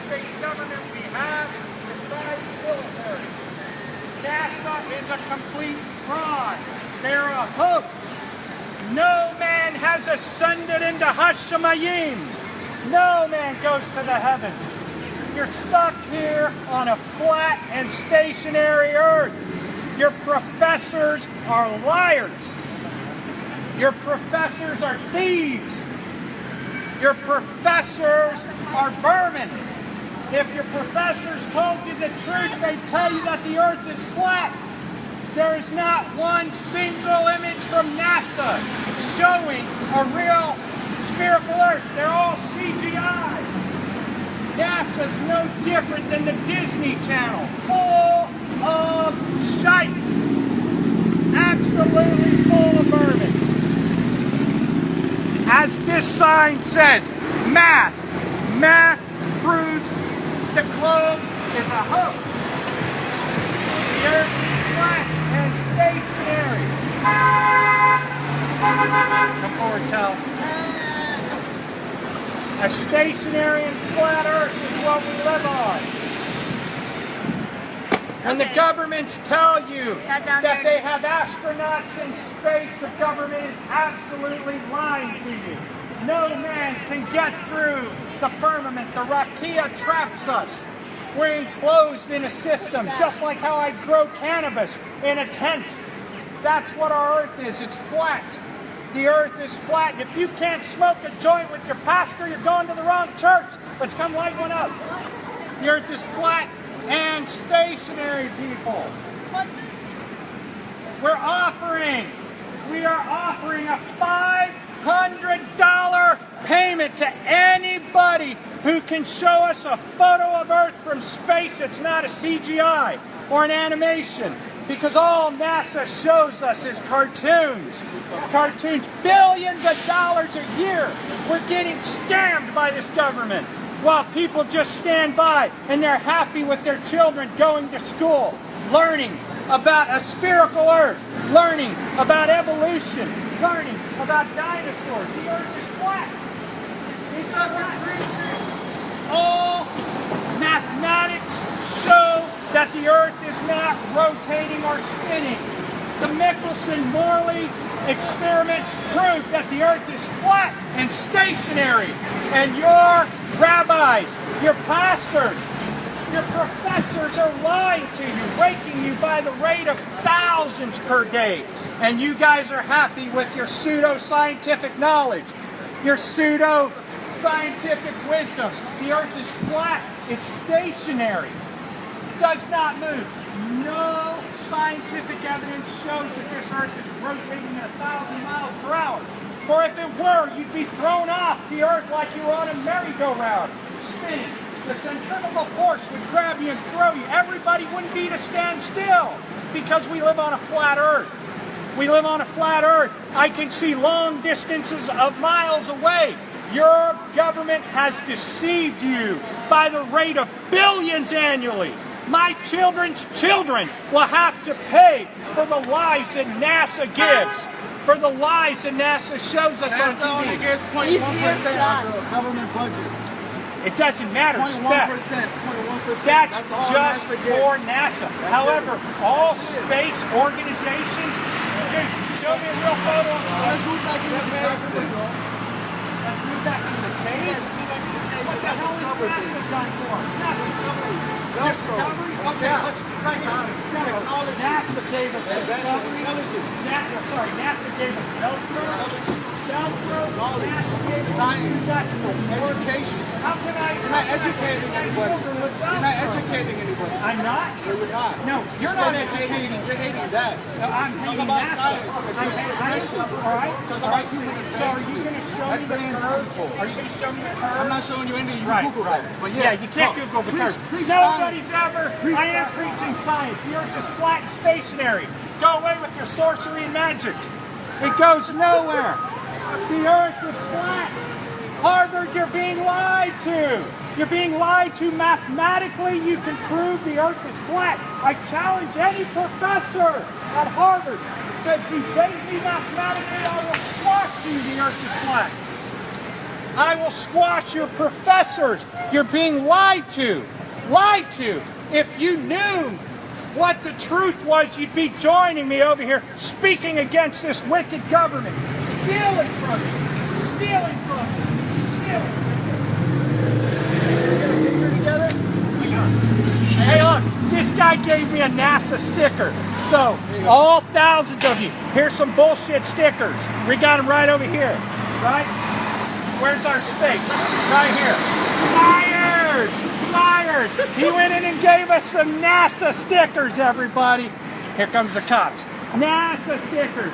States government we have besides military. NASA is a complete fraud. They're a hoax. No man has ascended into Hashemayim. No man goes to the heavens. You're stuck here on a flat and stationary earth. Your professors are liars. Your professors are thieves. Your professors are vermin. If your professors told you the truth, they'd tell you that the earth is flat. There is not one single image from NASA showing a real spherical earth. They're all CGI. NASA's no different than the Disney Channel, full of shite. Absolutely full of vermin. As this sign says, math. Math proves the globe is a hoax. The earth is flat and stationary. Come forward, Cal. A stationary and flat earth is what we live on. When the governments tell you that they have astronauts in space, the government is absolutely lying to you. No man can get through the firmament. The rakia traps us. We're enclosed in a system, just like how I grow cannabis in a tent. That's what our earth is. It's flat. The earth is flat. If you can't smoke a joint with your pastor, you're going to the wrong church. Let's come light one up. The earth is flat and stationary, people. We are offering a $500 payment to anybody who can show us a photo of Earth from space. It's not a CGI or an animation, because all NASA shows us is cartoons. Cartoons, billions of dollars a year. We're getting scammed by this government, while people just stand by and they're happy with their children going to school, learning about a spherical Earth, learning about evolution, learning about dinosaurs. The Earth is flat. It's flat. All mathematics show that the Earth is not rotating or spinning. The Michelson-Morley experiment proved that the Earth is flat and stationary. And your rabbis, your pastors, your professors are lying to you, raking you by the rate of thousands per day. And you guys are happy with your pseudo-scientific knowledge, your pseudo-scientific wisdom. The Earth is flat, it's stationary, does not move. No scientific evidence shows that this Earth is rotating at 1,000 miles per hour. For if it were, you'd be thrown off the Earth like you were on a merry-go-round, spinning. The centrifugal force would grab you and throw you. Everybody wouldn't be to stand still, because we live on a flat Earth. We live on a flat Earth. I can see long distances of miles away. Your government has deceived you by the rate of billions annually. My children's children will have to pay for the lies that NASA gives, for the lies that NASA shows us on TV. NASA only gives 0.1% of the government budget. It doesn't matter. 0.1%. That's just for NASA. However, all space organizations, dude, show me a real photo. Let's move back in the page. Let's move back into the page. What the hell is NASA done for? Discovery? Okay, let's right here. Discovery. NASA gave us discovery. NASA gave us Velcro. Knowledge, science, education. How can I? You're not educating anybody. You're not educating anybody. I'm not? No, you're not. No, you're not educating. You're hating that. No, I'm hating about NASA. science. I'm hating, all right? Talk All about right. human So are you going to show me the curve? Are you going to show me the curve? I'm not showing you anything. You Right, Google right. that. But Yeah, you can't Google the curve. Nobody's ever. I am preaching science. The Earth is flat and stationary. Go away with your sorcery and magic. It goes nowhere. The Earth is flat. Harvard, you're being lied to. You're being lied to mathematically. You can prove the Earth is flat. I challenge any professor at Harvard to debate me mathematically. I will squash you. The Earth is flat. I will squash your professors. You're being lied to. Lied to. If you knew what the truth was, you'd be joining me over here speaking against this wicked government. Stealing from you. Stealing from you. Stealing. Get a picture together? Hey, look, this guy gave me a NASA sticker. So, all thousands of you, here's some bullshit stickers. We got them right over here. Right? Where's our space? Right here. Liars! Liars! He went in and gave us some NASA stickers, everybody. Here comes the cops. NASA stickers.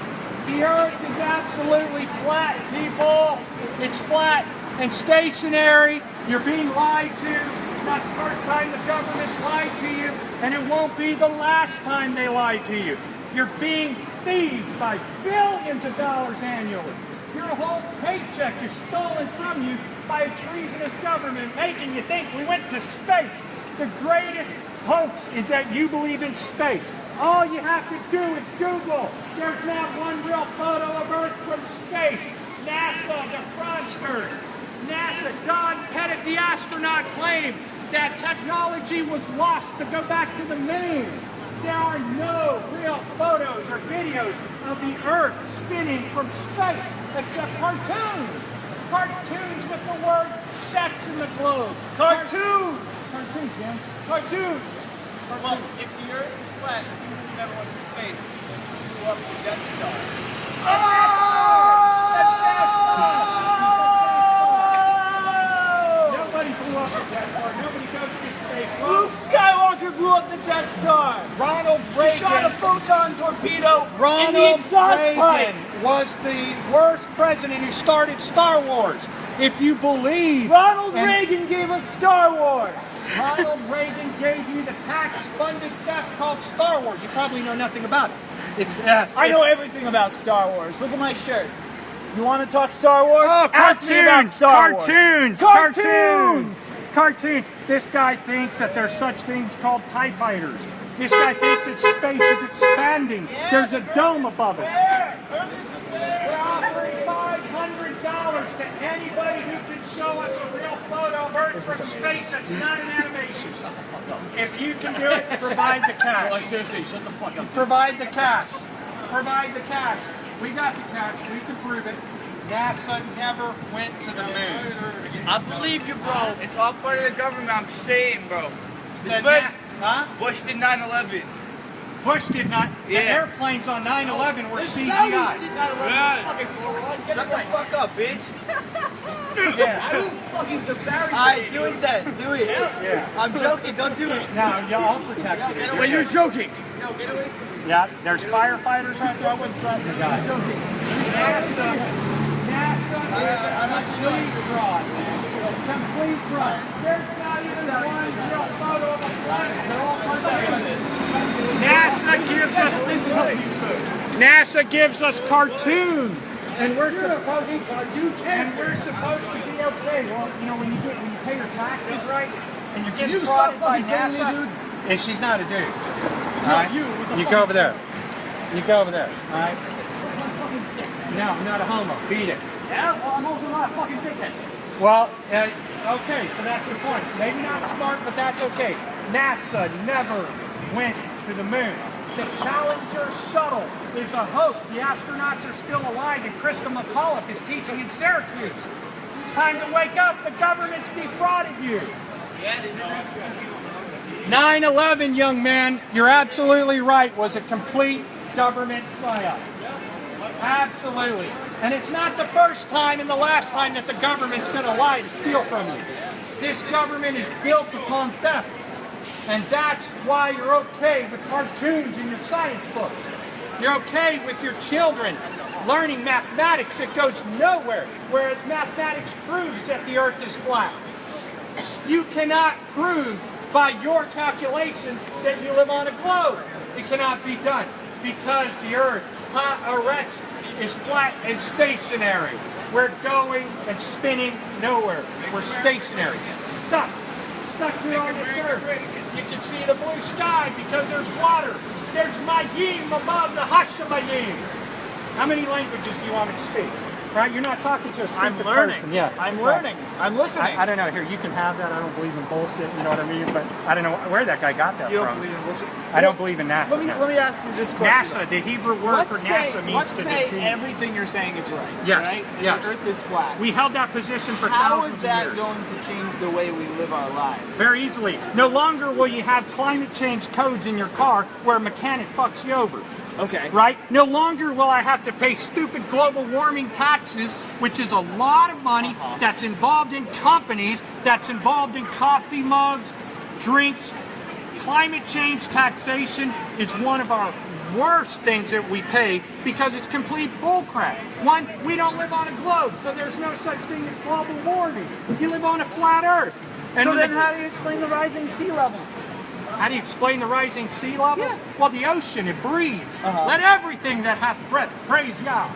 The Earth is absolutely flat, people. It's flat and stationary. You're being lied to. It's not the first time the government's lied to you, and it won't be the last time they lied to you. You're being thieved by billions of dollars annually. Your whole paycheck is stolen from you by a treasonous government, making you think we went to space. The greatest hoax is that you believe in space. All you have to do is Google. There's not one real photo of Earth from space. NASA, the fraudsters. NASA, Don Pettit, the astronaut, claimed that technology was lost to go back to the moon. There are no real photos or videos of the Earth spinning from space except cartoons. Cartoons with the word sex in the globe. Cartoons! Cartoons, man. Cartoons! Well, if the Earth is flat, humans never went to space. We blew up the Death Star. Nobody blew up the Death Star. Nobody goes to space. Luke Skywalker blew up the Death Star. Ronald Reagan. He shot a photon torpedo in the Ronald exhaust pipe. Reagan was the worst president who started Star Wars. If you believe... Ronald Reagan gave us Star Wars. Ronald Reagan gave you the tax-funded theft called Star Wars. You probably know nothing about it. I know everything about Star Wars. Look at my shirt. You want to talk Star Wars? Oh, Ask me about Star Wars. Cartoons! Cartoons! Cartoons! This guy thinks that there's such things called TIE fighters. This guy thinks that space is expanding. There's a dome above it. We're offering $500 to anybody who can show us a real photo of Earth from space that's not an animation. If you can do it, provide the cash. Oh, seriously, shut the fuck up. Provide the cash. Provide the cash. We got the cash. We can prove it. NASA never went to the moon. I believe you, bro. It's all part of the government. I'm saying, bro. Huh? Bush did 9/11. Bush did not. The airplanes on 9/11 were CGI. Shut the fuck up, bitch. Alright, do it then. Do it. Yeah. I'm joking. Don't do it. No, I'll protect you. Well, you're joking. Yeah, there's firefighters out there. I wouldn't threaten the guy. NASA is a complete fraud. Complete fraud. There's not even one real photo of a planet. They're all cartoons. NASA gives us cartoons, and we're supposed to be okay. Well, you know, when you pay your taxes right, and you get frauded by NASA, dude. And she's not a dude. No, right? You go over there. You go over there. All right. No, I'm not a homo. Beat it. Yeah, well, I'm also not a fucking dickhead. Well, okay, so that's your point. Maybe not smart, but that's okay. NASA never went to the moon. The Challenger shuttle is a hoax. The astronauts are still alive, and Krista McAuliffe is teaching in Syracuse. It's time to wake up. The government's defrauded you. 9/11, young man, you're absolutely right, was a complete government psyop. Absolutely. And it's not the first time and the last time that the government's going to lie to steal from you. This government is built upon theft. And that's why you're okay with cartoons in your science books. You're okay with your children learning mathematics that goes nowhere, whereas mathematics proves that the Earth is flat. You cannot prove by your calculations that you live on a globe. It cannot be done because the Earth is flat and stationary. We're going and spinning nowhere. We're stationary. Stuck here on this Earth. You can see the blue sky because there's water. There's Mayim above the Hashemayim. How many languages do you want me to speak? right? You're not talking to a stupid I'm learning. person. Yeah, I'm right. learning. I'm listening. I don't know. Here, you can have that. I don't believe in bullshit. You know what I mean? But I don't know where that guy got that You from. don't believe in bullshit? I don't believe in NASA. Let me ask you this question. NASA, the Hebrew word for NASA means let's to say deceive. everything you're saying is right. Yes, Right? And yes. the Earth is flat. We held that position for How thousands is that of years. going to change the way we live our lives? Very easily. No longer will you have climate change codes in your car where a mechanic fucks you over. Okay. Right? No longer will I have to pay stupid global warming taxes, which is a lot of money that's involved in companies, that's involved in coffee mugs, drinks. Climate change taxation is one of our worst things that we pay because it's complete bullcrap. One, we don't live on a globe, so there's no such thing as global warming. You live on a flat Earth. And So then how do you explain the rising sea levels? how do you explain the rising sea levels? Yeah. Well, the ocean, it breathes. Let everything that hath breath praise Yah.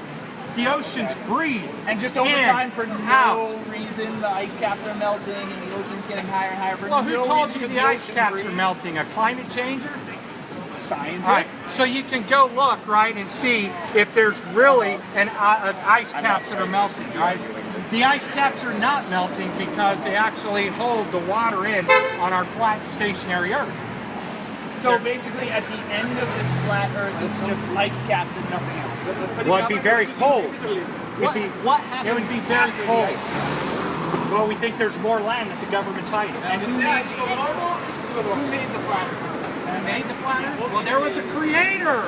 The oceans breathe. And just over in, time, for no out. reason, the ice caps are melting and the ocean's getting higher and higher for Well, no who told reason you 'cause the ice ocean caps breathes. are melting? A climate changer? Scientists. All right, so you can go look, right, and see if there's really an ice caps that are melting, right? The ice caps are not melting because they actually hold the water in on our flat stationary Earth. So basically, at the end of this flat Earth, it's just ice caps and nothing else. Well, it'd be very cold. What happens It would be very after the cold. ice? Well, we think there's more land that the government's hiding. And who made the flat Earth? Who made the flat Earth? Well, there was a creator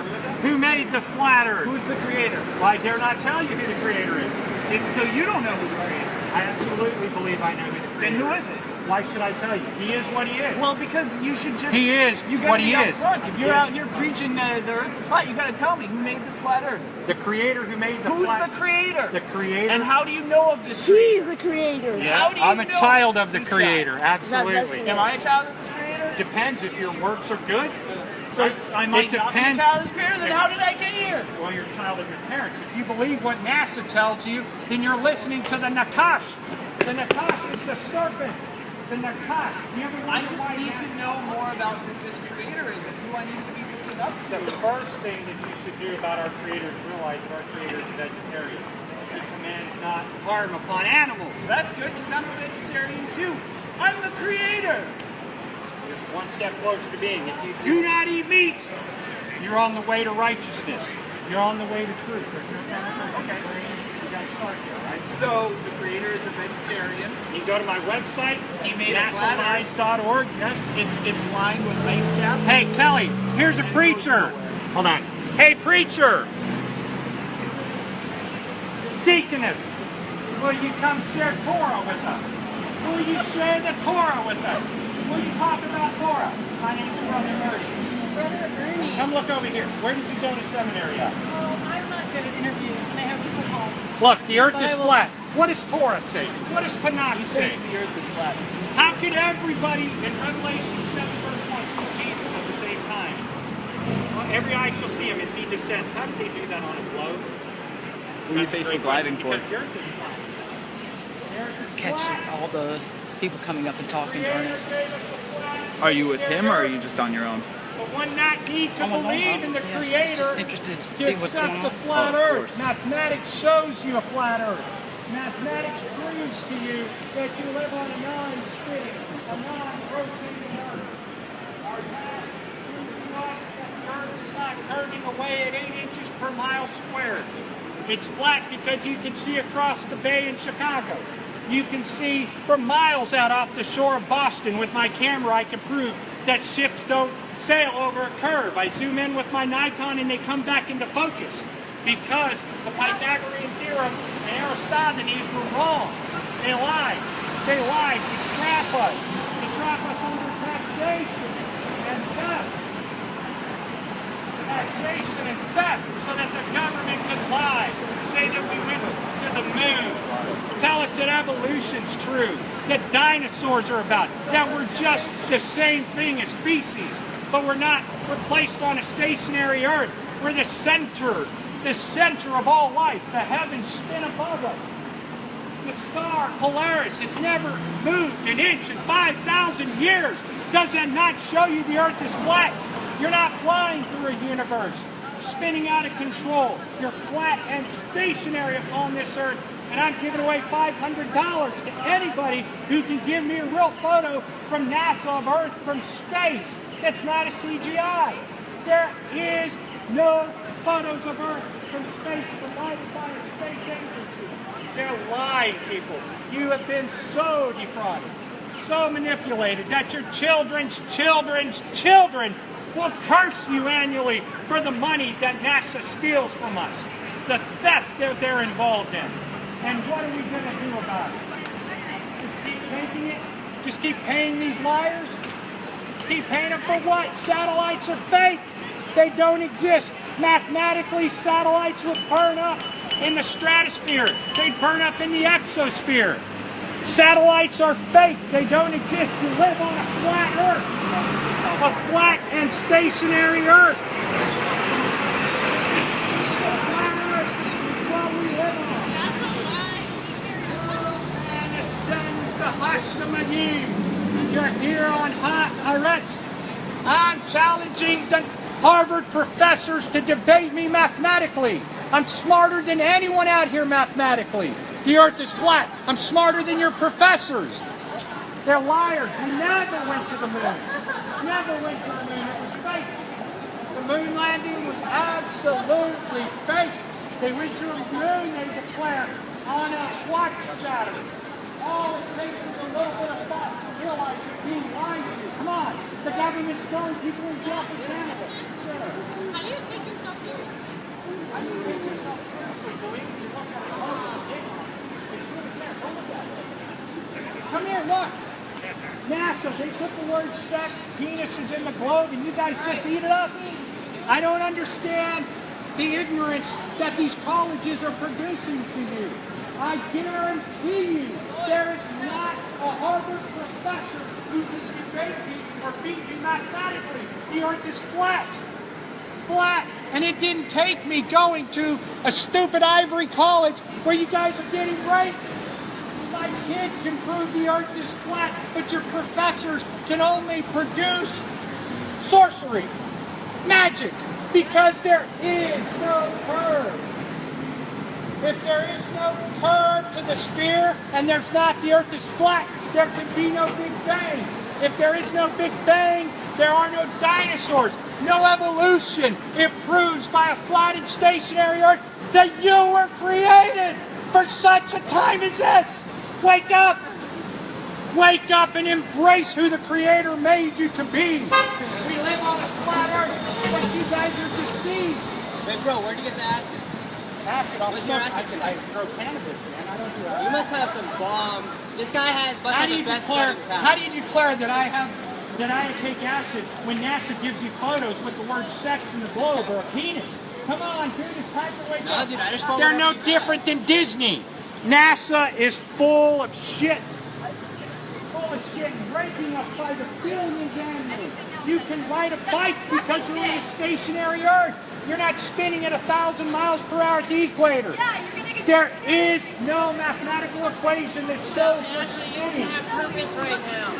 who made the flat Earth. Who's the creator? Well, I dare not tell you who the creator is. It's so you don't know who the creator is. I absolutely believe I know who the creator Then is. who is it? Why should I tell you? He is what he is. Well, because you should just. He is You gotta what be he is. upfront. If you're out here preaching the Earth is flat, you gotta tell me who made this flat Earth. The creator who made the Who's flat the creator? The creator. And how do you know of this? She's the creator. Yeah, How do you I'm a know child of the this creator. guy? Absolutely. Am I a child of this creator? Depends if your works are good. So I might It not be a depends. child of this creator. Then how did I get here? Well, you're a child of your parents. If you believe what NASA tells you, then you're listening to the Nakash. The Nakash is the serpent. The Nakash. You ever I wonder just why need NASA to know more about who this creator is and who I need to be looking up The to. first thing that you should do about our Creator is realize that our Creator is a vegetarian. He commands not harm upon animals. That's good because I'm a vegetarian too. I'm the creator. You're one step closer to being. If you do not eat meat, you're on the way to righteousness. You're on the way to truth. There's no chemical. Okay. You got to start there, right? So the creator is a vegetarian. You go to my website, He made a flat Earth. NASALies.org. Yes. It's lined with ice caps. Hey, Kelly, here's a preacher. Hold on. Hey, preacher. Deaconess, will you come share Torah with us? Will you share the Torah with us? Will you talk about Torah? My name's Brother Ernie. Brother Ernie. Come look over here. Where did you go to seminary at? Oh, I'm not good at interviews, and I have to go home. Look, the earth But is I will- flat. What does Torah say? What does Tanakh He say? says the earth is flat. How could everybody in Revelation 7 verse 1 see Jesus at the same time? Well, every eye shall see him as he descends. How did they do that on a globe? Who are you Facebook Living for? Because the earth is flat. The earth is Catch flat. all the people coming up and talking to Ernest. Are you with him or are you just on your own? But one not need to I'm alone, believe huh? in the Yeah, Creator just interested to to see what's accept going the on. flat Oh, of Earth. course. Mathematics shows you a flat Earth. Mathematics proves to you that you live on a non-spinning, a non-rotating Earth. Our math proves to us that the Earth is not turning away at 8 inches per mile squared. It's flat because you can see across the bay in Chicago. You can see for miles out off the shore of Boston. With my camera, I can prove that ships don't sail over a curve. I zoom in with my Nikon and they come back into focus because the Pythagorean theorem and Aristophanes were wrong. They lied. They lied to trap us. To trap us under taxation and theft. Taxation and theft so that the government could lie. Say that we went to the moon. Tell us that evolution's true. That dinosaurs are about. That we're just the same thing as feces. But we're not. We're placed on a stationary Earth. We're the center of all life. The heavens spin above us. The star Polaris has never moved an inch in 5,000 years. Does that not show you the Earth is flat? You're not flying through a universe. spinning out of control. You're flat and stationary upon this earth. And I'm giving away $500 to anybody who can give me a real photo from NASA of Earth from space. That's not a CGI. There is no photos of Earth from space provided by a space agency. They're lying, people. You have been so defrauded, so manipulated that your children's children will curse you annually for the money that NASA steals from us, the theft that they're involved in. And what are we going to do about it? Just keep taking it? Just keep paying these liars? Keep paying them for what? Satellites are fake. They don't exist. Mathematically, satellites would burn up in the stratosphere. They burn up in the exosphere. Satellites are fake. They don't exist. You live on a flat Earth. A flat and stationary Earth. A flat Earth is what we live on. And ascends to Hashemadim. You're here on Haaretz. I'm challenging the Harvard professors to debate me mathematically. I'm smarter than anyone out here mathematically. The Earth is flat. I'm smarter than your professors. They're liars. We never went to the moon. Never went to the moon. It was fake. The moon landing was absolutely fake. They went to the moon, they declared, on a watch shadow. All it takes is a little bit of thought to realize you're being lied to. Come on. The government's throwing people in jail for cannabis. Sure. How do you take yourself seriously? How do you take yourself seriously? Believe me, look at it. It's really there. Go look at it. Come here, look. NASA, they put the word sex, penises in the globe, and you guys just eat it up. I don't understand the ignorance that these colleges are producing to you. I guarantee you there is not a Harvard professor who can debate me or beat me mathematically. The Earth is flat. Flat. And it didn't take me going to a stupid ivory college where you guys are getting raped. My kid can prove the Earth is flat, but your professors can only produce sorcery, magic, because there is no curve. If there is no curve to the sphere and there's not, the Earth is flat, there can be no Big Bang. If there is no Big Bang, there are no dinosaurs, no evolution. It proves by a flat and stationary Earth that you were created for such a time as this. Wake up! Wake up and embrace who the Creator made you to be. We live on a flat Earth, but you guys are deceived. Hey bro, where'd you get the acid? Acid, I'll What's smoke. your acid I grow cannabis, man. I don't do that. You must have some bomb. This guy has How busted do the you best declare? bud in town. How do you declare that I take acid when NASA gives you photos with the word sex in the globe or a penis? Come on, dude, it's time to wake up. Dude, I just They're no different than Disney. NASA is full of shit. Full of shit, breaking us by the billions annually. You can ride a bike because you're on a stationary Earth. You're not spinning at 1,000 miles per hour at the equator. There is no mathematical equation that shows you're spinning. Purpose right now.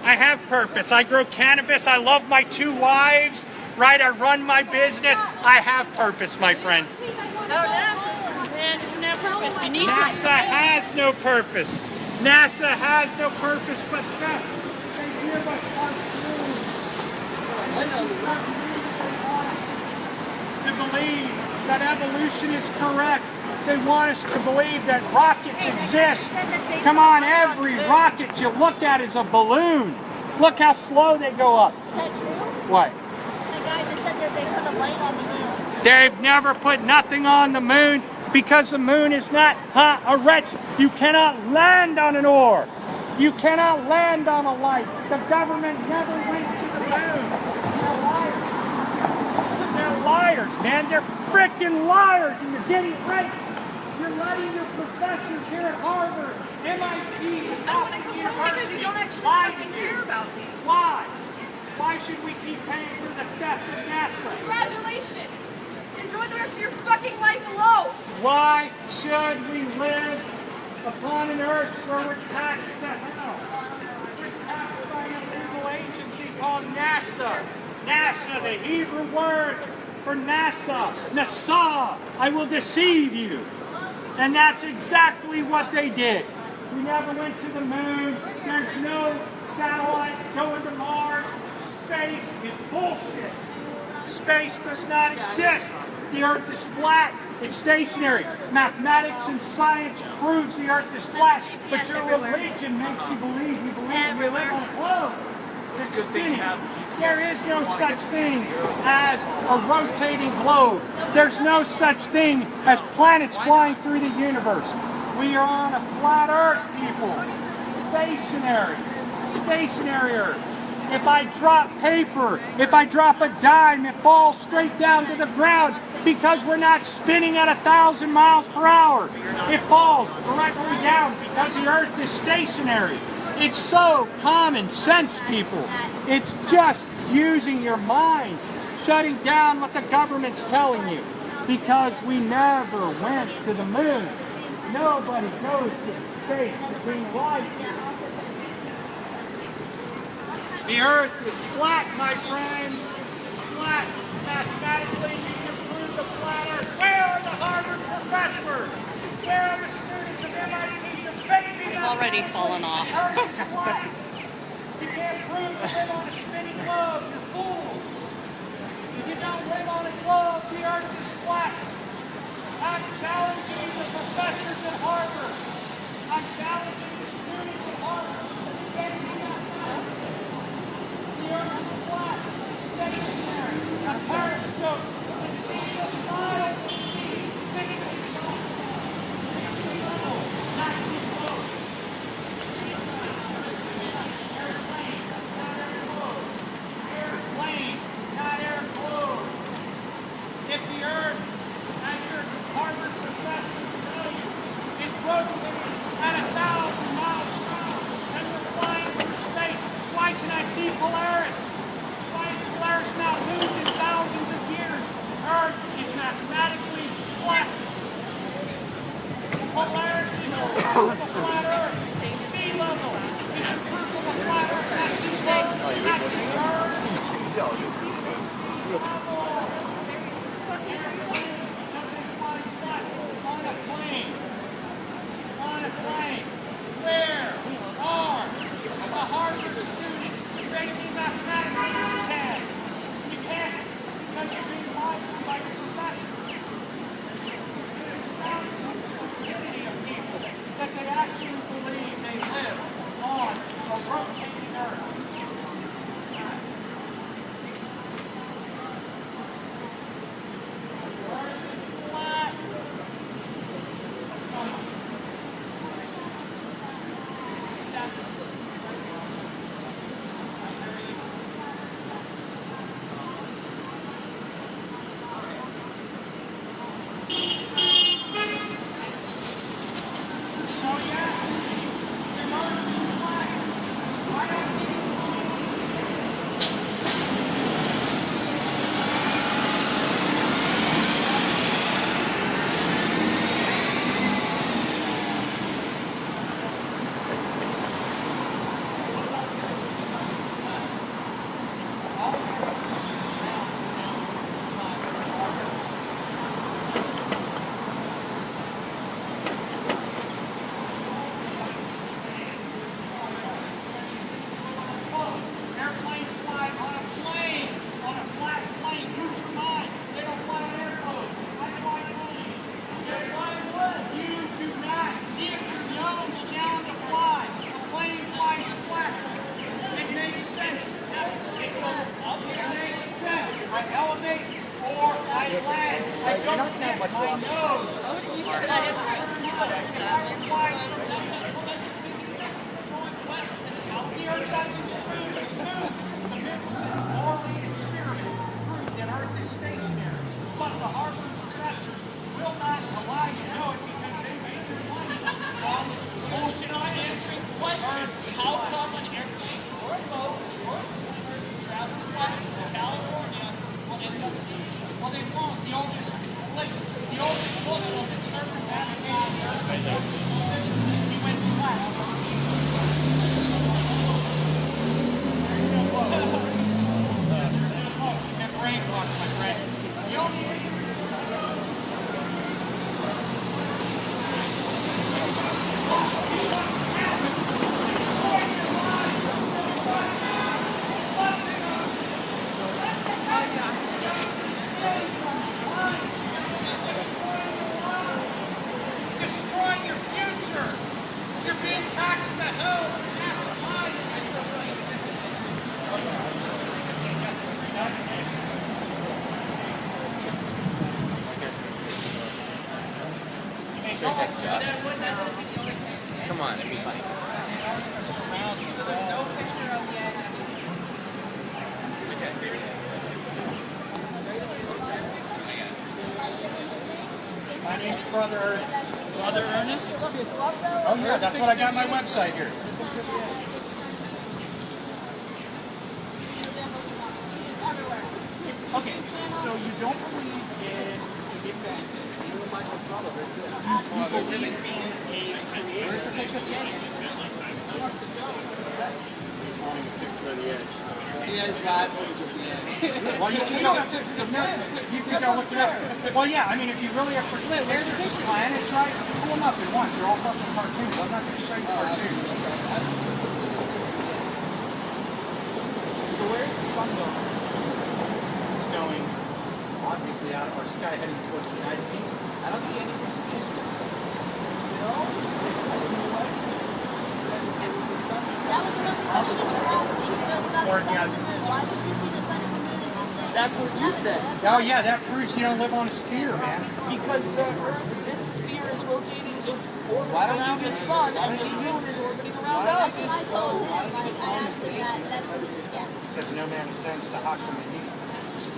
I have purpose. I grow cannabis. I love my 2 wives. Right? I run my business. I have purpose, my friend. Man, isn't that purpose? You need NASA has no purpose. NASA has no purpose but theft. They give us our to believe that evolution is correct. They want us to believe that rockets exist. Come on, every rocket you look at is a balloon. Look how slow they go up. Is that true? What? The guy just said that they put a light on the moon. They've never put nothing on the moon because the moon is not Haaretz. You cannot land on an ore. You cannot land on a light. The government never went to the moon. They're liars. They're liars, man. They're freaking liars, and you're getting raped. You're letting your professors here at Harvard, MIT, and Boston University because you don't actually lie to fucking you. care about me. Why? Why should we keep paying for the theft of NASA? Congratulations. Enjoy the rest of your fucking life alone. Why should we live upon an earth where we're taxed to hell? We're taxed by an illegal agency called NASA. NASA, the Hebrew word for NASA. NASA, I will deceive you. And that's exactly what they did. We never went to the moon. There's no satellite going to Mars. Space is bullshit. Space does not exist. The Earth is flat. It's stationary. Mathematics and science proves the Earth is flat. But your religion makes you believe we live on a globe. It's spinning. There is no such thing as a rotating globe. There's no such thing as planets flying through the universe. We are on a flat Earth, people. Stationary. Stationary Earth. If I drop paper, if I drop a dime, it falls straight down to the ground because we're not spinning at 1,000 miles per hour. It falls directly down because the Earth is stationary. It's so common sense, people. It's just using your minds, shutting down what the government's telling you. Because we never went to the moon. Nobody goes to space to being lied to. The Earth is flat, my friends. Flat. Mathematically, you can prove the flat Earth. Where are the Harvard professors? Where are the students of MIT debating? We've already fallen off. The Earth is flat. You can't prove you live on a spinning globe. You're fools. You don't live on a globe. The Earth is flat. I'm challenging the professors at Harvard. I'm challenging the students at Harvard. The Earth is flat. It's stationary. A periscope. It's the smile to see. 60 level. Not too close. Airplane, not air globe. Airplane, not air globe. If the Earth, as your Harvard professors tell you, is rotating at 1,000 Come on, it'd be funny. My name's Brother Ernest. Brother Ernest? Oh yeah, that's what I got on my website here. Okay, so you don't believe in revenge. You and Michael's brother, very good. You believe in a creator. Where's the picture of the edge? He has got footage of the end. Well, you can go. You can go look it up. Well, yeah. I mean, if you really are for planets, right? Pull them up at once. They're all fucking cartoons. I'm not going to show you cartoons. So where's the sun going? It's going obviously out of our sky, heading towards the United Kingdom. I don't see anything. No? It's like in the west. It was the sun. That was another question you were asking. Or, yeah. Why does he see the sun as a moon and he said? That's what you said. Oh yeah, that proves you don't live on a sphere, man. Because the Earth, this sphere is rotating, is orbiting around the sun, and the moon is orbiting around us. I told him, like, I asked him that. That's what he said. Because no man ascends to Hashemini.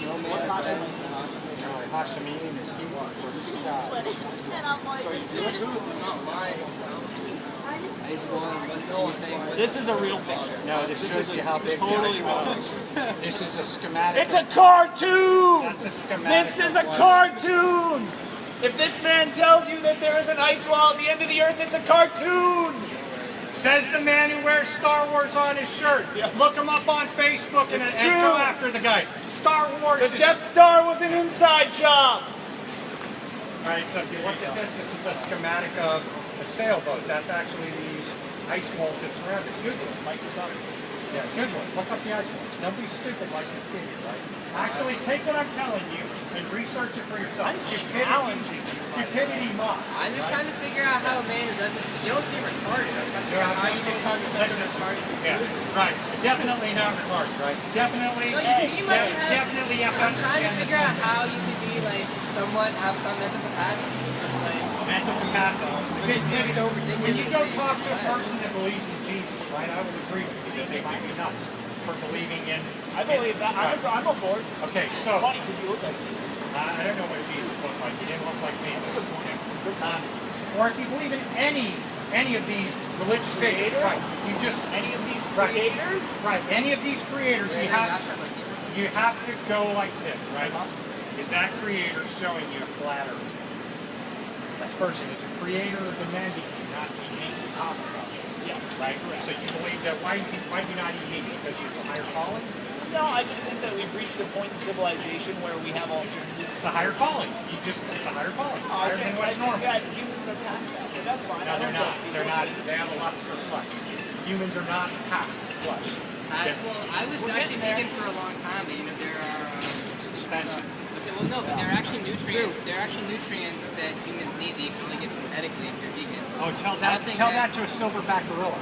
No man ascends to Hashemini. No, Hashemini is he for the sky. And I'm like, It's the truth and not lying. I just want to know anything. This is a real picture. No, this shows you how big totally the ice was. This is a schematic. It's a cartoon! That's a schematic. This is a cartoon! If this man tells you that there is an ice wall at the end of the earth, it's a cartoon! Says the man who wears Star Wars on his shirt. Look him up on Facebook and go after the guy. Star Wars. The Death Star was an inside job! Alright, so if you look at this, this is a schematic of a sailboat. That's actually the ice walls that surround us. Good one. Microsoft. Yeah, good one. Look up the ice walls. Nobody's stupid like this kid here, right? Actually, take what I'm telling you and research it for yourself. Stupidity mocks. I'm just trying to figure out how a man who doesn't see, you don't seem retarded. I'm trying to figure out how you become such a retarded. Yeah, right. Definitely not retarded, right? Definitely. No, you seem like you have. Definitely have to I'm trying to understand figure out this. how you can be like somewhat have some mental capacity. It's just like Mental capacity. it's just so ridiculous. When you go talk to a person that believes in Jesus, right, I would agree with you that they might be nuts for believing in. I believe that. I'm on board. Okay, so Funny because you look like I don't know what Jesus looked like. He didn't look like me. Or if you believe in any of these religious figures, right? You just any of these creators. right? Any of these creators, you have to go like this, right? Is that creator showing you a flat earth? That's first thing. It's a creator demanding you not to eat meat and talk about it. Yes. Right? So you believe that why do you not eat meat? Because you have a higher calling? No, I just think that we've reached a point in civilization where we have alternatives. It's a higher calling. It's a higher calling. It's higher than what's normal. Yeah, humans are past that, but that's fine. No, they're not. They're not. They have a lust for flesh. Humans are not past flesh. Well, I was actually vegan for a long time, but you know there are. Suspension. Well, no, but there are actually nutrients. There are actually nutrients that humans need that you can only get synthetically if you're vegan. Oh, tell that to a silverback gorilla.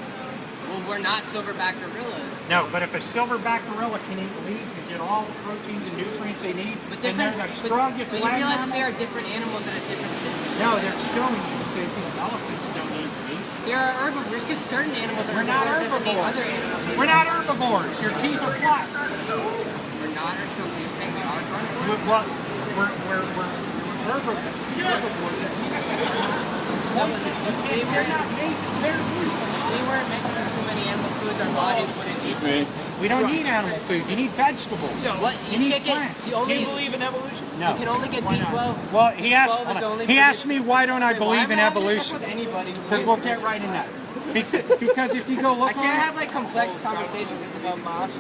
Well, we're not silverback gorillas. No, but if a silverback gorilla can eat leaves and get all the proteins and nutrients they need, But then they're the strongest But you land realize that mammal. there are different animals that have different systems. No, they're showing you the same thing. Elephants don't eat meat. There are herbivores because certain animals are We're not herbivores doesn't mean herbivores. other animals. We're not herbivores. Your teeth are flat. We're not, or so you're saying we are carnivores? We're herbivores. We weren't meant to consume any animal foods. Our bodies wouldn't eat. We don't need animal food. You need vegetables. What? You need can't get. plants. You Do only you believe in evolution? No. You can only get Why not? B12. Well, he B12 is only for asked me why don't I believe in Why am I evolution? with anybody? Because we'll get right in that. Because if you go look I can't on have like complex conversations just about Mosh.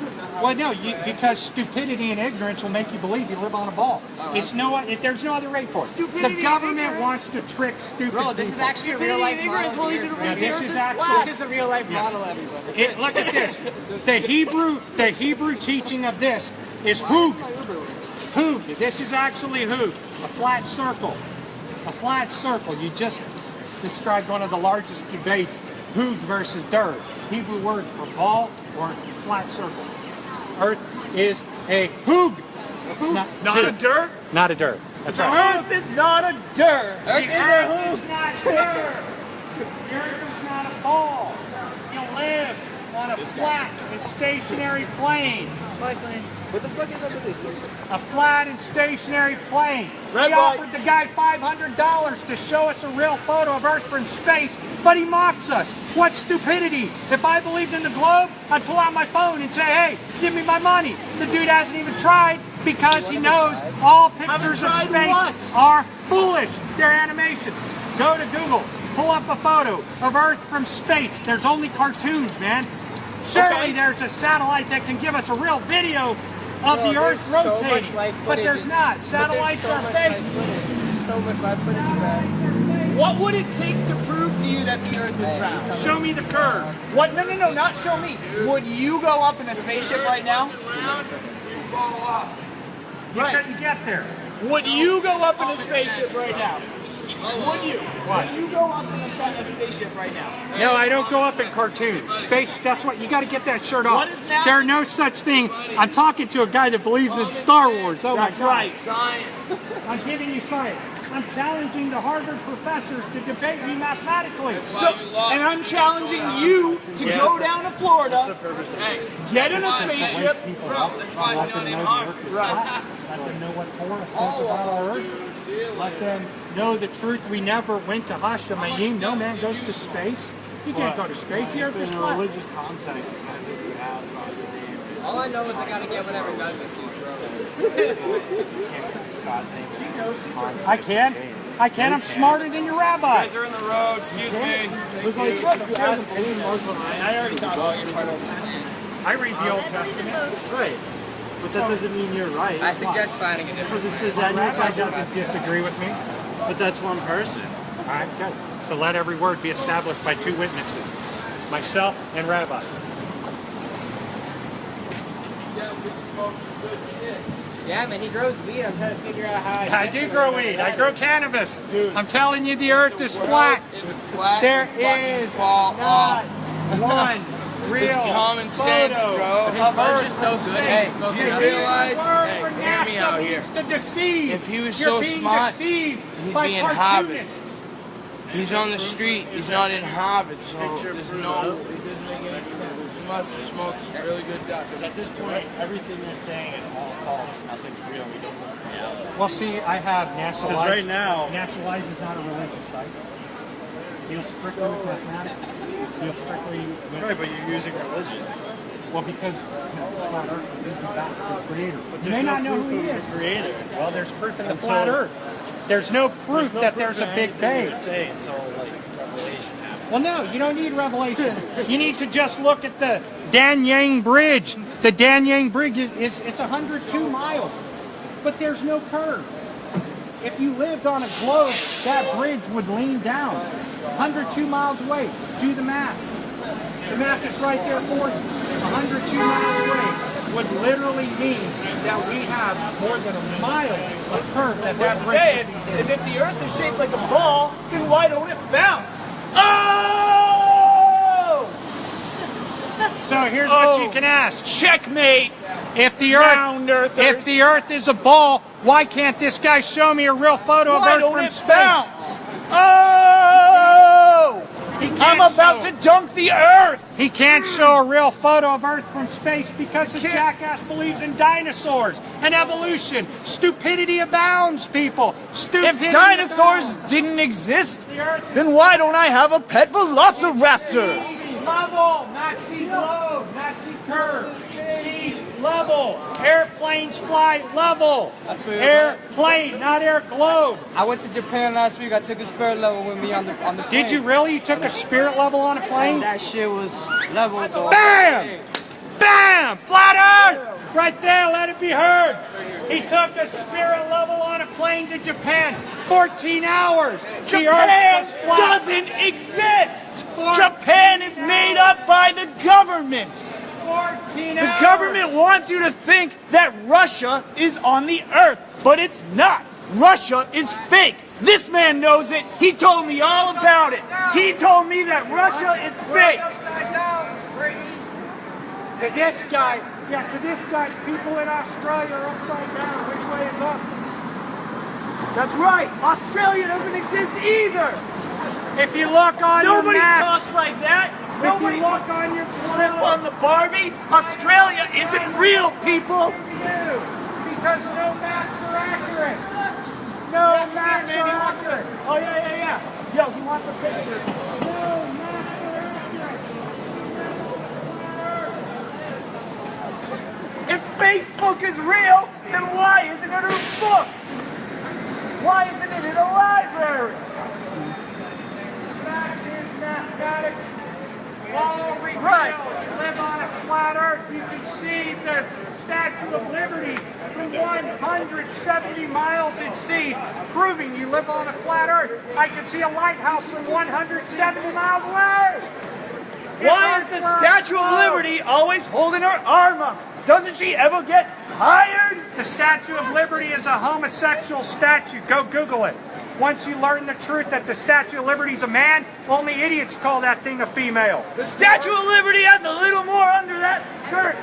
well, no, because stupidity and ignorance will make you believe you live on a ball. There's no other rate for it. The government wants to trick stupid Bro, this is people. actually a real life model. Yeah, this is actually This is the real life model, everybody. Look at this. The Hebrew teaching of this is hoop. Hoop. This is actually hoop. A flat circle. A flat circle. You just described one of the largest debates Hug versus der. Hebrew word for ball or flat circle. Earth is a hug. Not a dirt? Not a dirt. That's right. Earth is not a dirt. The Earth is not dirt. The Earth is not a ball. You live on a flat and stationary plane. What the fuck is up with this? A flat and stationary plane. Red We light. offered the guy $500 to show us a real photo of Earth from space, but he mocks us. What stupidity. If I believed in the globe, I'd pull out my phone and say, hey, give me my money. The dude hasn't even tried because he knows all pictures of tried space what? are foolish. They're animations. Go to Google, pull up a photo of Earth from space. There's only cartoons, man. Surely Okay. there's a satellite that can give us a real video of the Earth there's so rotating, much live but footage. there's not. Satellites So are much fake. live footage. So much live footage of that. What would it take to prove to you that the Earth is round? Show me the curve. What? No, not show me. Would you go up in a spaceship right now? You couldn't get there. Would you go up in a spaceship right now? Would you? What? Would you go up in a spaceship right now? No, I don't go up in cartoons. Space, that's what, you got to get that shirt off. What is NASA? There are no such thing. I'm talking to a guy that believes in Star Wars. Oh That's my God. right. I'm giving you science. I'm challenging the Harvard professors to debate me mathematically. And I'm challenging you to go down to Florida, get in a spaceship. Let them know what Forrest says about our Earth. Let them know the truth. We never went to Hashemayim. No man goes to space. You can't go to space. The Earth is flat. context, All I know is I gotta get whatever Douglas does, bro. I can. I'm smarter than your rabbi. are in the road, excuse me. I already thought about your part of I read the Old Testament. Right. But that doesn't mean you're right. I suggest finding a different. Because it says My that in your rabbi Bible. doesn't disagree with me. But that's one person. All right, good. So let every word be established by two witnesses, myself and Rabbi. Yeah, man, he grows weed. I'm trying to figure out how I do grow weed. I grow cannabis. I'm telling you, the Earth is flat. There is not one real common sense, photo bro. His of buds Earth are so from good. space. Hey, smoking You up. realize, Hey, hear me out here. To deceive. If he was You're so being smart, deceived he'd by be in Harvard. cartoonists. He's on the street. He's not in Harvard, so there's no. It doesn't make any sense. He must have smoked some really good duck. Because at this point, everything they're saying is all false and nothing's real. We don't know reality. Well, see, I have NASA Because Lives. right now- NASA Lives is not a religious site. Deals strictly with mathematics. Deals strictly with... Right, but you're using religion. Well, because flat Earth is back to the Creator. But You there's may no not know proof who he of is. the creator. Well, there's proof in the And flat so- Earth. There's no proof no that proof there's a of Big anything Bang. you say until like Revelation happens. Well, no, you don't need revelation. You need to just look at the Dan Yang Bridge. The Dan Yang Bridge it's 102 miles, but there's no curve. If you lived on a globe, that bridge would lean down. 102 miles away. Do the math. The math is right there for you. 102 miles away would literally mean that we have more than a mile of curve that What I'm bridge saying would be in. is if the Earth is shaped like a ball, then why don't it bounce? Oh! So here's what you can ask. Checkmate! If the Round Earth, earthers. if the Earth is a ball, why can't this guy show me a real photo of Why Earth don't from it space? bounce? Oh! He can't I'm about show- to dunk the Earth! He can't show a real photo of Earth from space because the jackass believes in dinosaurs and evolution. Stupidity abounds, people. Stupidity If dinosaurs abounds. didn't exist, The Earth is then why don't I have a pet velociraptor? level, not sea globe, not sea curve. Sea level. Airplanes fly level. Airplane, not air globe. I went to Japan last week. I took a spirit level with me on the plane. Did you really? You took a spirit level on a plane? That shit was level though. Bam! Bam! Flat Earth! Right there, let it be heard. He took a spirit level on a plane to Japan. 14 hours. The Japan Earth was flat. doesn't exist! Japan is made up by the government! 14 The hours. government wants you to think that Russia is on the Earth, but it's not. Russia is fake. This man knows it. He told me all about it. He told me that Russia is fake. To this guy, people in Australia are upside down. Which way is up? That's right. Australia doesn't exist either. If you look on Nobody your maps, talks like that. if Nobody you look on your slip on the Barbie. Australia isn't real, people. because no maps are accurate. No maps are accurate. Oh, yeah. Yo, he wants a picture. No maps are accurate. If Facebook is real, then why isn't it in a book? Why isn't it in a library? Fact is mathematics. All revealed. Right. You live on a flat earth, you can see the Statue of Liberty from 170 miles at sea, proving you live on a flat earth. I can see a lighthouse from 170 miles away. Why is the Statue of Liberty always holding her arm up? Doesn't she ever get tired? The Statue of Liberty is a homosexual statue. Go Google it. Once you learn the truth that the Statue of Liberty is a man, only idiots call that thing a female. The Statue of Liberty has a little more under that skirt.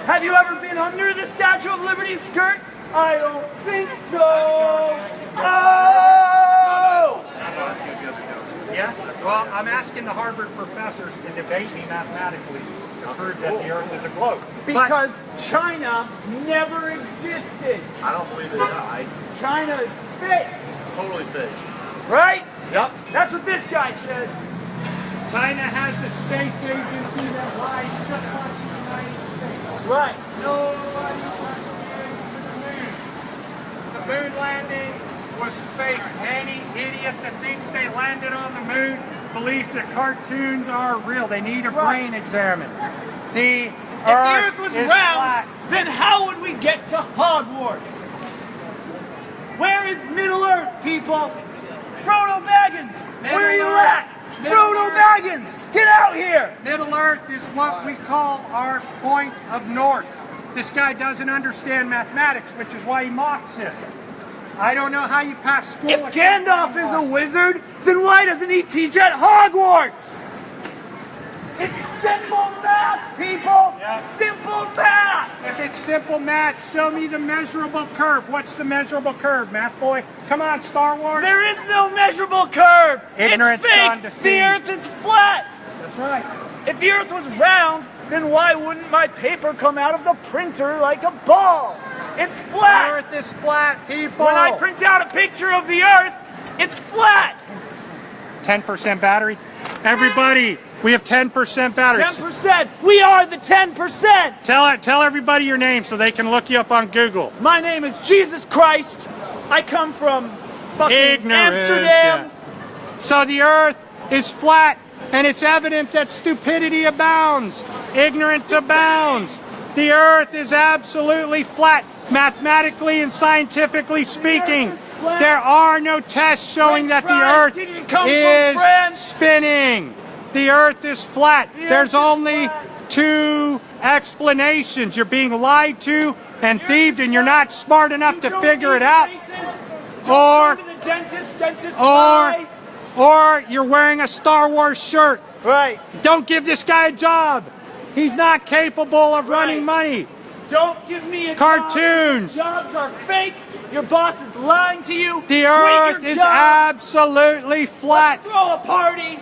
Have you ever been under the Statue of Liberty's skirt? I don't think so. Oh! Yeah? Well, I'm asking the Harvard professors to debate me mathematically to prove that the Earth is a globe. Because China never existed. I don't believe it died. China is fake, Totally fake. right? Yep. That's what this guy said. China has a space agency that lies just like the United States. Right. Nobody wants to the moon. The moon landing was fake. Any idiot that thinks they landed on the moon believes that cartoons are real. They need a brain examined. The If the Earth was is round, flat. then how would we get to Hogwarts? Where is Middle Earth, people? Frodo Baggins, where are you at? Frodo Baggins, get out here! Middle Earth is what we call our point of north. This guy doesn't understand mathematics, which is why he mocks us. I don't know how you pass school. If Gandalf is a wizard, then why doesn't he teach at Hogwarts? It's simple math, people! Simple math! If it's simple math, show me the measurable curve. What's the measurable curve, math boy? Come on, Star Wars. There is no measurable curve! Ignorance It's gone fake! to The seed. Earth is flat! That's right. If the Earth was round, then why wouldn't my paper come out of the printer like a ball? It's The flat! Earth is flat, people. When I print out a picture of the Earth, it's flat! 10% battery. Everybody, we have 10% battery. 10%! We are the 10%! Tell everybody your name so they can look you up on Google. My name is Jesus Christ. I come from fucking Ignorance. Amsterdam. Yeah. So the Earth is flat, and it's evident that stupidity abounds. Ignorance abounds. The Earth is absolutely flat, mathematically and scientifically speaking. There are no tests showing that the French Earth fries didn't come from is France. spinning. The Earth is flat. There's is only flat. two explanations. You're being lied to and thieved, and you're not smart enough to figure it out. Or- Don't go to the dentist lie. Or you're wearing a Star Wars shirt. Right. Don't give this guy a job. He's not capable of running money. Don't give me a Cartoons. job. Jobs are fake. Your boss is lying to you. The Quit Earth your is job. absolutely flat. Let's throw a party.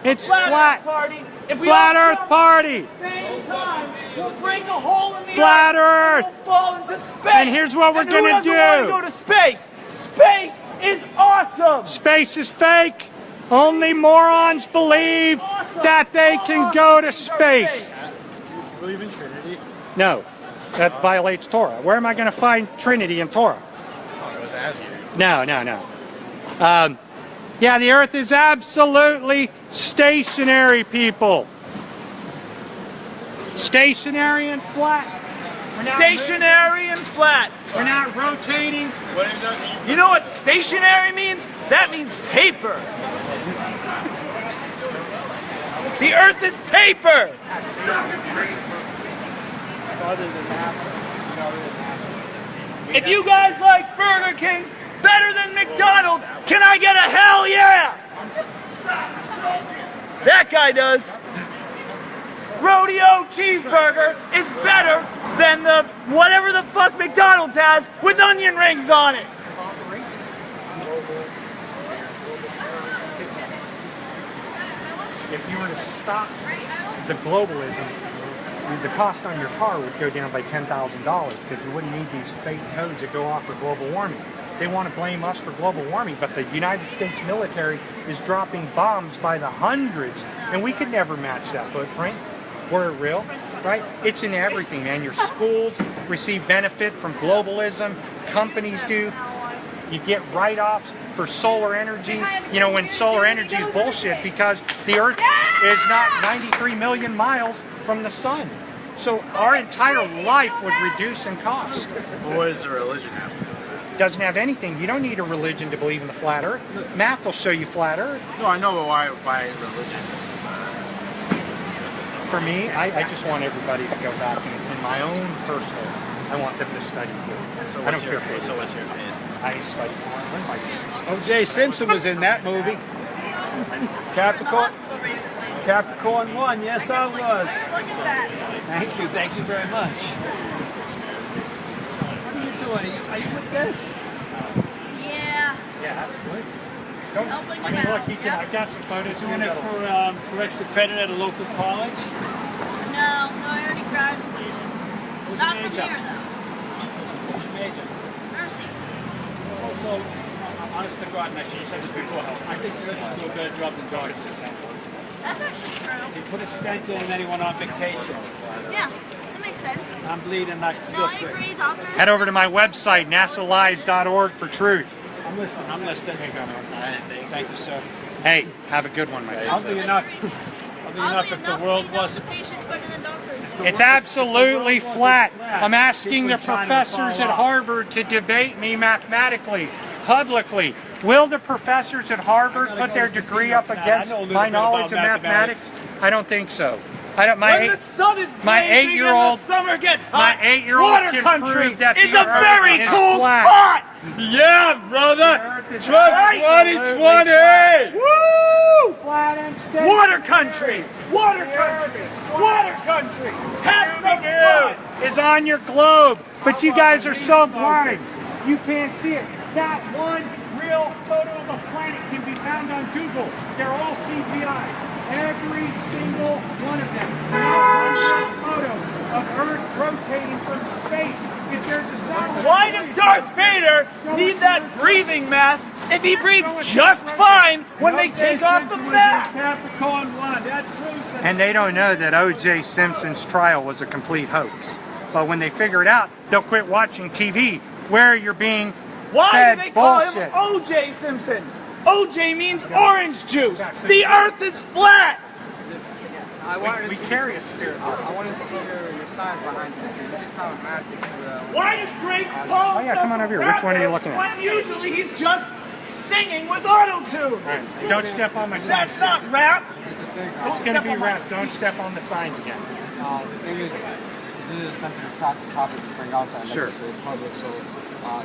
It's Flat flat. Earth party. If we Flat all Earth come party. at the same time, we'll break a hole in the Flat earth. Earth. We'll fall into space. And here's what we're And gonna who doesn't do. want to go to space? Space is awesome. Space is fake. Only morons believe that they can go to space. Believe in Trinity? No, that violates Torah. Where am I going to find Trinity in Torah? I was asking. No. Yeah, the Earth is absolutely stationary, people. Stationary and flat. We're not Stationary and flat. moving. We're not rotating. What if that's You know what stationary means? That means paper. The Earth is paper. If you guys like Burger King, better than McDonald's? Can I get a hell yeah? That guy does. Rodeo cheeseburger is better than the whatever the fuck McDonald's has with onion rings on it. If you were to stop the globalism, the cost on your car would go down by $10,000 because you wouldn't need these fake codes that go off for global warming. They want to blame us for global warming, but the United States military is dropping bombs by the hundreds, and we could never match that footprint. Were it real, right? It's in everything, man. Your schools receive benefit from globalism. Companies do. You get write-offs for solar energy. You know, when solar energy is bullshit because the Earth is not 93 million miles from the sun. So our entire life would reduce in cost. What does the religion have? Doesn't have anything. You don't need a religion to believe in the flat Earth. Math will show you flat Earth. No, I know, but why religion? For me, I just want everybody to go back in my own personal. I want them to study too. So I don't what's your care faith? if So what's your faith? I study. What am I doing? O.J. Simpson was in that movie. Capricorn 1, yes I was. Look at that. Thank you very much. What are you doing? Are you with this? Yeah. Yeah, absolutely. Don't, Helping I mean, you look, out. you can, Yep. I've got some photos Doing here it that'll- for extra credit at a local college? No, I already graduated. What's Not your from major? here though. What's your major? Nursing. Also, honest to God, and I should have said this before, I think the nurses do a better job than doctors. That's actually true. They put a stent in and then he went on vacation. Yeah, that makes sense. I'm bleeding, that's No, I good. agree, doctors. Head over to my website, nasalies.org for truth. I'm listening, I'm listening. Thank you, sir. Hey, have a good one, my I'll friend. be enough. I'll be enough if the world wasn't. Patients better than doctors. It's absolutely flat. I'm asking the professors at Harvard to debate me mathematically, publicly. Will the professors at Harvard put their degree up against my knowledge of mathematics? I don't think so. I don't. When the sun is my blazing 8-year-old and the summer gets my hot, 8-year-old water can country prove that is the a Earth very is cool flat. spot. Yeah, brother. Earth is 2020. Woo! flat and steady. Water country. Water country. Water country. Have some fun. Is on your globe, but you guys are so blind. You can't see it. That one real photo of a planet can be found on Google. They're all CGI. Every single one of them. Not one real photo of Earth rotating from space. If there's a satellite, Why does Darth Vader need that breathing mask if he breathes just fine when they take off the mask? Capricorn 1, that's true. And they don't know that O.J. Simpson's trial was a complete hoax. But when they figure it out, they'll quit watching TV where you're being Why fed do they call bullshit. him O.J. Simpson? O.J. means orange juice. The earth is flat. We carry a spirit. I want to see your signs behind you because you just sound mad. Why does Drake call Oh yeah, come on over here. Which one are you looking at? when usually he's just singing with auto-tune? All right. Don't step on my signs. That's not rap. It's going to be rap. Don't step on the signs again. The thing is, this is a sensitive topic to bring out that Sure. to the public. So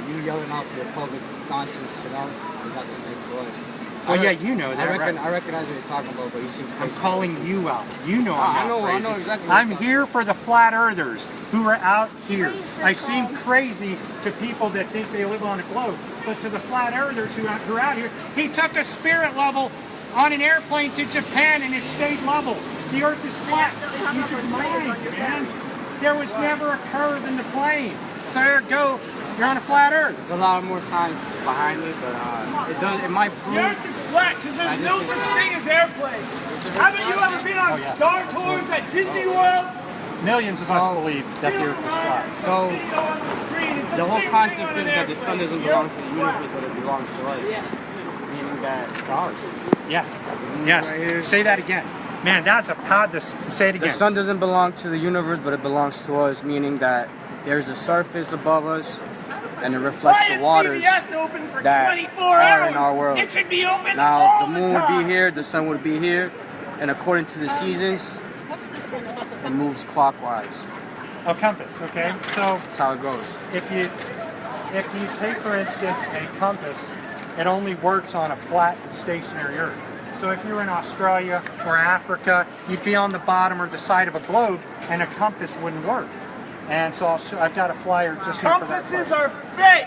you yelling out to the public nonsense to them is not the same to us. Well, yeah, you know that, right? I recognize what you're talking about, but you seem crazy. I'm calling you out. You know I I'm not know crazy. exactly what I'm you're here for the flat earthers who are out here. I seem crazy to people that think they live on a globe, but to the flat earthers who are out here, he took a spirit level on an airplane to Japan and it stayed level. The earth is flat. Use your mind, man. There was never a curve in the plane. So there you go. You're on a flat earth. There's a lot more science behind it, but it might prove. The earth is flat because there's no such thing as airplanes. Haven't you ever been on Star Tours at Disney World? Millions of us believe that the earth is flat. So Video on the screen. It's the whole same concept thing on is an that the sun doesn't belong to the universe, but it belongs to us. Meaning that it's ours. Yes. Yes. Say that again. Man, that's a pod to say it again. The sun doesn't belong to the universe, but it belongs to us, meaning that there's a surface above us, and it reflects Why the is waters CBS open for that 24 are hours? in our world. It should be open Now, all the the moon time. would be here, the sun would be here, and according to the seasons, it moves clockwise. A compass, okay? So That's how it goes. if you if you take, for instance, a compass, it only works on a flat and stationary Earth. So if you're in Australia or Africa, you'd be on the bottom or the side of a globe, and a compass wouldn't work. And so I've got a flyer just here for that. Compasses are fake.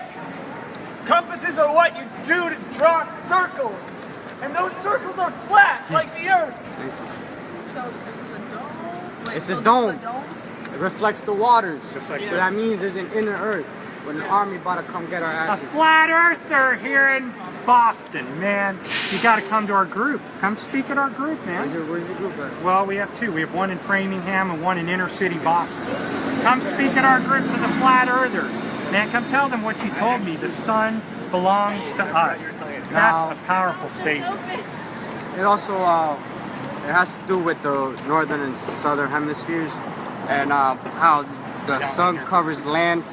Compasses are what you do to draw circles, and those circles are flat like the Earth. So it's a dome? Wait, It's so a dome. this is a dome? It reflects the waters. Just like So that means there's an inner Earth. When the army about to come get our A asses. flat earther here in Boston, man. You got to come to our group. Come speak at our group, man. Where's your group at? Well, we have two. We have one in Framingham and one in inner city Boston. Come speak at our group to the flat earthers. Man, come tell them what you told me. The sun belongs to us. That's a powerful statement. It also it has to do with the northern and southern hemispheres, and how the sun covers land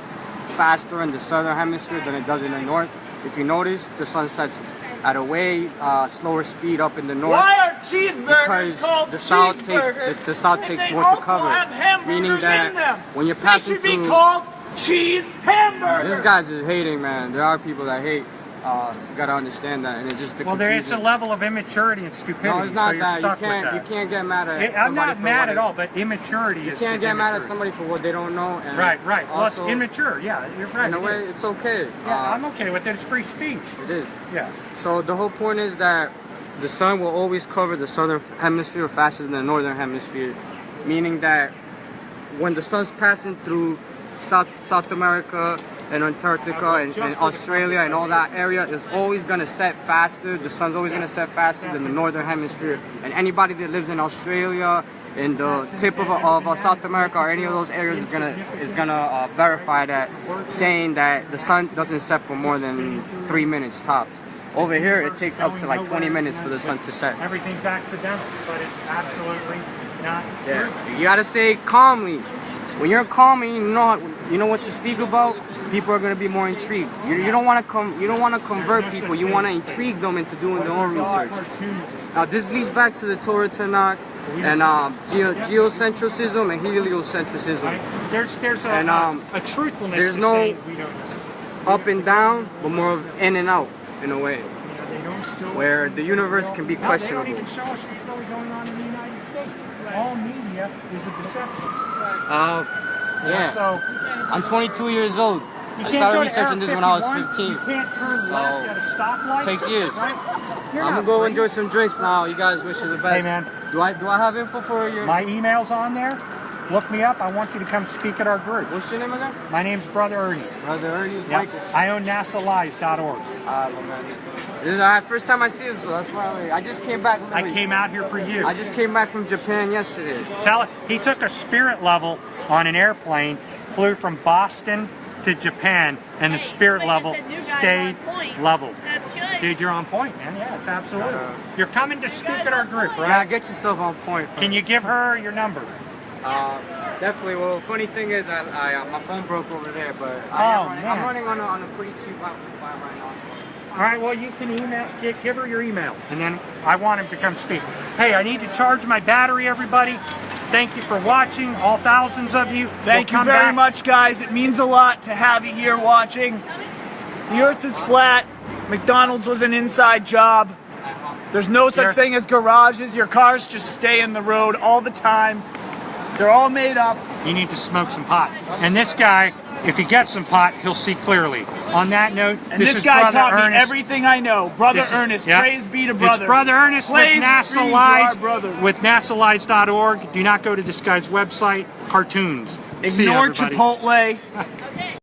faster in the southern hemisphere than it does in the north. If you notice, the sun sets at a way slower speed up in the north. Why are cheeseburgers Because called the south cheeseburgers? the south and takes they more to also cover, have hamburgers meaning that in them? when you're They passing should be through, called cheese hamburgers. this guy's just hating, man. There are people that hate. You gotta understand that, and it's just the Well, there is a confusion. level of immaturity and stupidity, No, it's not so you're that. You stuck with can't. that. You can't get mad at. I'm somebody not for mad what at it- all, but immaturity You is can't is get mad at immaturity. somebody for what they don't know. And Right. Well, it's also, immature. Yeah, you're right. in a it way, is. it's okay. Yeah, I'm okay with it. It's free speech. It is. Yeah. So the whole point is that the sun will always cover the southern hemisphere faster than the northern hemisphere, meaning that when the sun's passing through South America and Antarctica and Australia and all that area, is always going to set faster. The sun's always going to set faster than the northern hemisphere. And anybody that lives in Australia, in the tip of South America or any of those areas is gonna verify that, saying that the sun doesn't set for more than 3 minutes tops. Over here, it takes up to like 20 minutes for the sun to set. Everything's accidental, but it's absolutely not Yeah, true. you gotta say calmly. When you're calm and you know what to speak about, people are gonna be more intrigued. You don't want to convert people. You want to intrigue them into doing their own research. Now this leads back to the Torah Tanakh and geocentrism and heliocentrism. There's And, a truthfulness. there's to no saying we don't know. Up and down, but more of in and out in a way, They don't show where the universe can be No, they questionable. don't even show us what's really going on in the United States. All media is a deception. Yeah. So I'm 22 years old. you I can't started go to researching this Area when I was 51. 15. You can't turn left at a stoplight. Takes years. Right? You're I'm not gonna go free. enjoy some drinks now. You guys wish you the best. Hey, man. Do I have info for you? My email's on there. Look me up. I want you to come speak at our group. What's your name again? My name's Brother Ernest. Brother Ernest Yep. Michael. I own NASALies.org. This is the first time I see this, so that's why I just came back. I came out here for you. I just came back from Japan yesterday. He took a spirit level on an airplane, flew from Boston to Japan, and the spirit level stayed level. That's good. Dude, you're on point, man. Yeah, it's absolutely. You're coming to speak at our group, Yeah, right? get yourself on point. Can you give her your number? Definitely. Well, funny thing is, my phone broke over there, but man. I'm running on a pretty cheap Wi-Fi right now. All right, well, you can give her your email, and then I want him to come speak. Hey, I need to charge my battery, everybody. Thank you for watching, all thousands of you. Thank you very much, guys. It means a lot to have you here watching. The Earth is flat. McDonald's was an inside job. There's no such thing as garages. Your cars just stay in the road all the time. They're all made up. You need to smoke some pot. And this guy, if he gets some pot, he'll see clearly. On that note, And this this is guy Brother taught me Ernest. everything I know. Brother This is- Ernest, yeah. praise be to brother. It's Brother Ernest with Praise NASA be to Lives, our brother. with NASALives.org. Do not go to this guy's website. Cartoons. See ya, Ignore everybody. Chipotle.